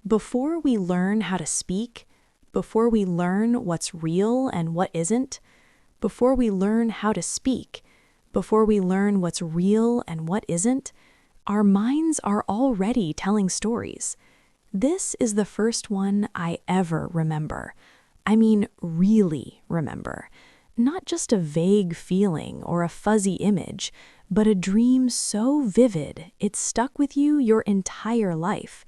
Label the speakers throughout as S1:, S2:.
S1: Before we learn how to speak, before we learn what's real and what isn't, before we learn how to speak, before we learn what's real and what isn't, our minds are already telling stories. This is the first one I ever remember. I mean, really remember. Not just a vague feeling or a fuzzy image, but a dream so vivid it stuck with you your entire life.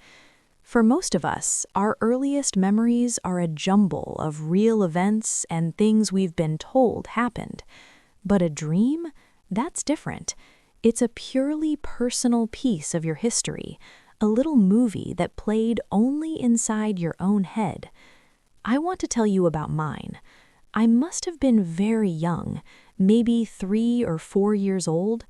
S1: For most of us, our earliest memories are a jumble of real events and things we've been told happened. But a dream? That's different. It's a purely personal piece of your history, a little movie that played only inside your own head. I want to tell you about mine. I must have been very young, maybe 3 or 4 years old.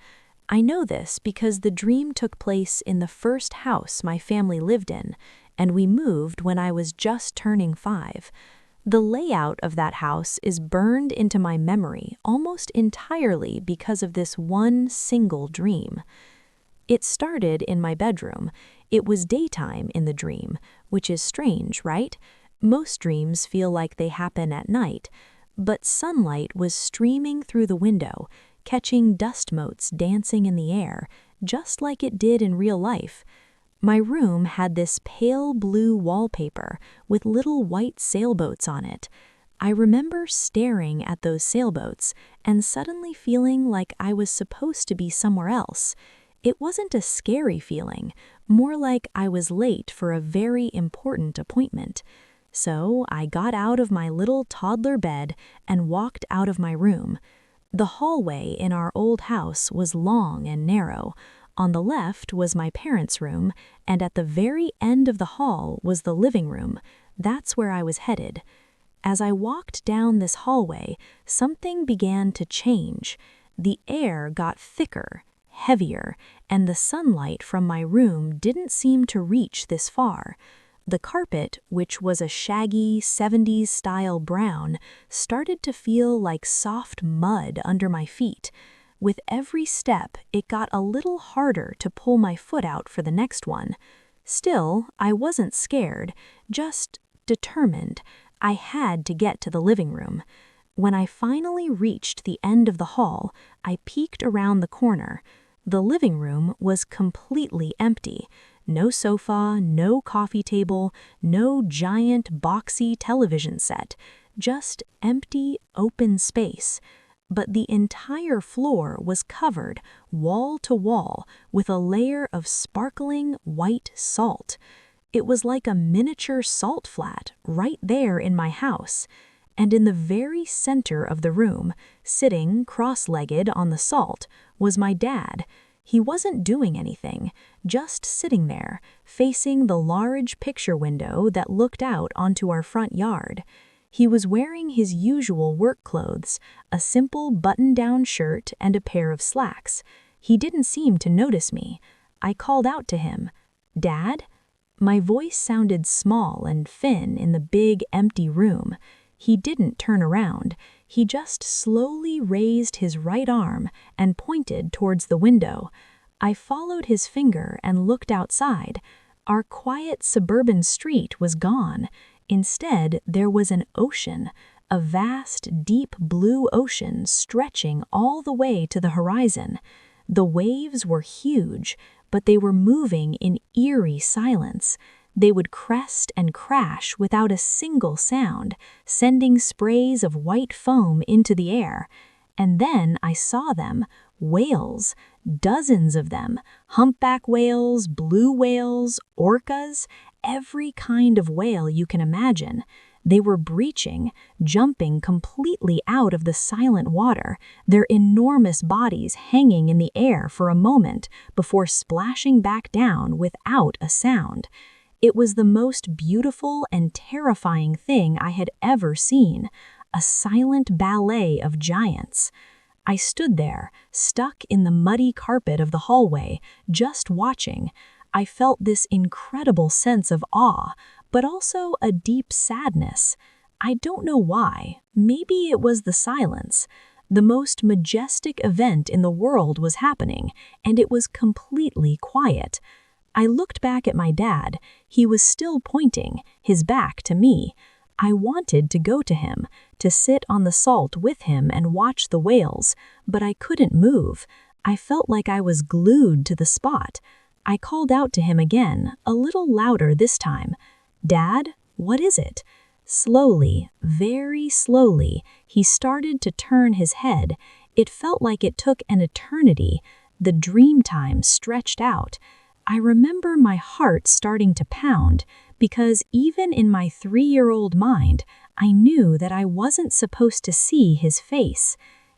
S1: I know this because the dream took place in the first house my family lived in, and we moved when I was just turning 5. The layout of that house is burned into my memory almost entirely because of this one single dream. It started in my bedroom. It was daytime in the dream, which is strange, right? Most dreams feel like they happen at night, but sunlight was streaming through the window, catching dust motes dancing in the air, just like it did in real life. My room had this pale blue wallpaper with little white sailboats on it. I remember staring at those sailboats and suddenly feeling like I was supposed to be somewhere else. It wasn't a scary feeling, more like I was late for a very important appointment. So I got out of my little toddler bed and walked out of my room. The hallway in our old house was long and narrow. On the left was my parents' room, and at the very end of the hall was the living room. That's where I was headed. As I walked down this hallway, something began to change. The air got thicker, heavier, and the sunlight from my room didn't seem to reach this far. The carpet, which was a shaggy 70s-style brown, started to feel like soft mud under my feet. With every step, it got a little harder to pull my foot out for the next one. Still, I wasn't scared, just determined. I had to get to the living room. When I finally reached the end of the hall, I peeked around the corner. The living room was completely empty. No sofa, no coffee table, no giant boxy television set, just empty, open space. But the entire floor was covered, wall to wall, with a layer of sparkling white salt. It was like a miniature salt flat right there in my house. And in the very center of the room, sitting cross-legged on the salt, was my dad. He wasn't doing anything, just sitting there, facing the large picture window that looked out onto our front yard. He was wearing his usual work clothes, a simple button-down shirt and a pair of slacks. He didn't seem to notice me. I called out to him, "Dad?" My voice sounded small and thin in the big, empty room. He didn't turn around. He just slowly raised his right arm and pointed towards the window. I followed his finger and looked outside. Our quiet suburban street was gone. Instead, there was an ocean, a vast, deep blue ocean stretching all the way to the horizon. The waves were huge, but they were moving in eerie silence. They would crest and crash without a single sound, sending sprays of white foam into the air. And then I saw them, whales, dozens of them, humpback whales, blue whales, orcas, every kind of whale you can imagine. They were breaching, jumping completely out of the silent water, their enormous bodies hanging in the air for a moment before splashing back down without a sound. It was the most beautiful and terrifying thing I had ever seen, a silent ballet of giants. I stood there, stuck in the muddy carpet of the hallway, just watching. I felt this incredible sense of awe, but also a deep sadness. I don't know why. Maybe it was the silence. The most majestic event in the world was happening, and it was completely quiet. I looked back at my dad. He was still pointing, his back to me. I wanted to go to him, to sit on the salt with him and watch the whales, but I couldn't move. I felt like I was glued to the spot. I called out to him again, a little louder this time. "Dad, what is it?" Slowly, very slowly, he started to turn his head. It felt like it took an eternity. The dream time stretched out. I remember my heart starting to pound, because even in my 3-year-old mind, I knew that I wasn't supposed to see his face.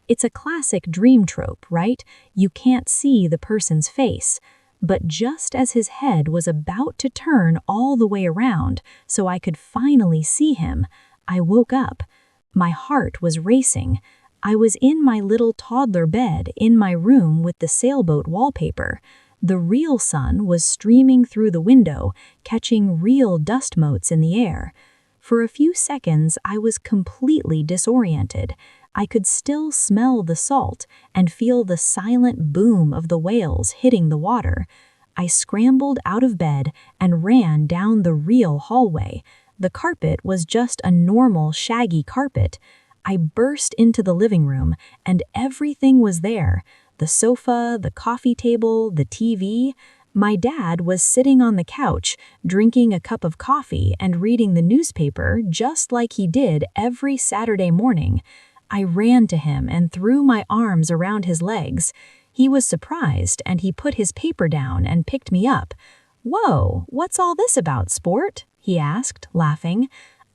S1: It's a classic dream trope, right? You can't see the person's face. But just as his head was about to turn all the way around so I could finally see him, I woke up. My heart was racing. I was in my little toddler bed in my room with the sailboat wallpaper. The real sun was streaming through the window, catching real dust motes in the air. For a few seconds, I was completely disoriented. I could still smell the salt and feel the silent boom of the whales hitting the water. I scrambled out of bed and ran down the real hallway. The carpet was just a normal, shaggy carpet. I burst into the living room, and everything was there. The sofa, the coffee table, the TV. My dad was sitting on the couch, drinking a cup of coffee and reading the newspaper just like he did every Saturday morning. I ran to him and threw my arms around his legs. He was surprised, and he put his paper down and picked me up. "Whoa, what's all this about, sport?" he asked, laughing.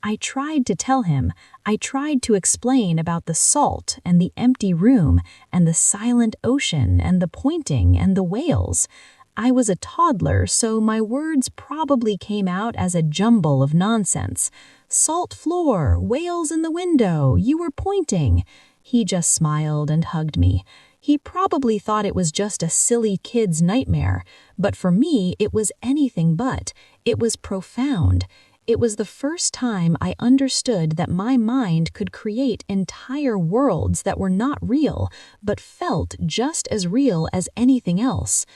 S1: I tried to tell him. I tried to explain about the salt and the empty room and the silent ocean and the pointing and the whales. I was a toddler, so my words probably came out as a jumble of nonsense. Salt floor, whales in the window, you were pointing. He just smiled and hugged me. He probably thought it was just a silly kid's nightmare, but for me it was anything but. It was profound. It was the first time I understood that my mind could create entire worlds that were not real, but felt just as real as anything else.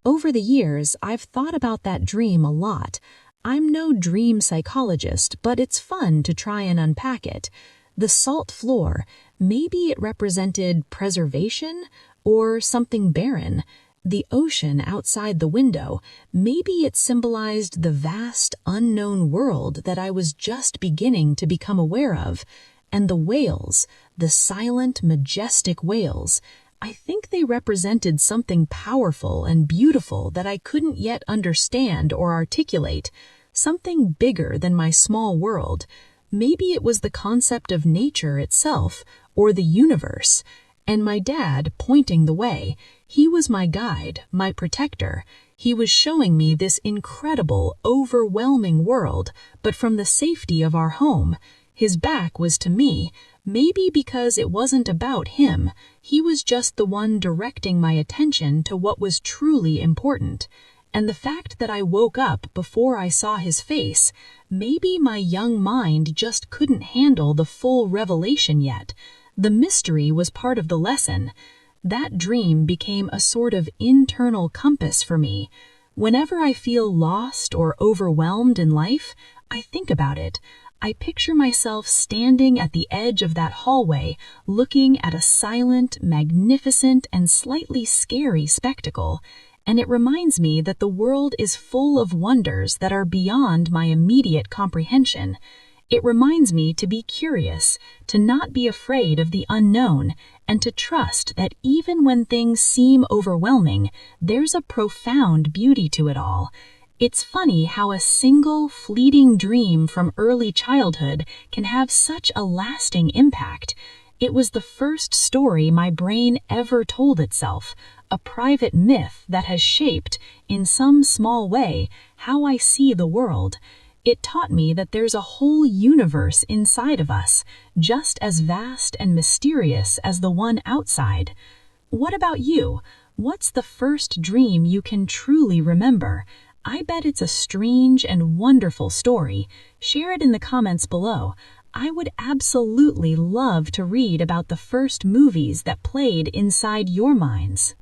S1: Over the years, I've thought about that dream a lot. I'm no dream psychologist, but it's fun to try and unpack it. The salt floor, maybe it represented preservation or something barren. The ocean outside the window, maybe it symbolized the vast, unknown world that I was just beginning to become aware of. And the whales, the silent, majestic whales, I think they represented something powerful and beautiful that I couldn't yet understand or articulate, something bigger than my small world. Maybe it was the concept of nature itself, or the universe. And my dad, pointing the way, he was my guide, my protector. He was showing me this incredible, overwhelming world, but from the safety of our home. His back was to me, maybe because it wasn't about him. He was just the one directing my attention to what was truly important. And the fact that I woke up before I saw his face, maybe my young mind just couldn't handle the full revelation yet. The mystery was part of the lesson. That dream became a sort of internal compass for me. Whenever I feel lost or overwhelmed in life, I think about it. I picture myself standing at the edge of that hallway, looking at a silent, magnificent, and slightly scary spectacle. And it reminds me that the world is full of wonders that are beyond my immediate comprehension. It reminds me to be curious, to not be afraid of the unknown, and to trust that even when things seem overwhelming, there's a profound beauty to it all. It's funny how a single, fleeting dream from early childhood can have such a lasting impact. It was the first story my brain ever told itself, a private myth that has shaped, in some small way, how I see the world. It taught me that there's a whole universe inside of us, just as vast and mysterious as the one outside. What about you? What's the first dream you can truly remember? I bet it's a strange and wonderful story. Share it in the comments below. I would absolutely love to read about the first movies that played inside your minds.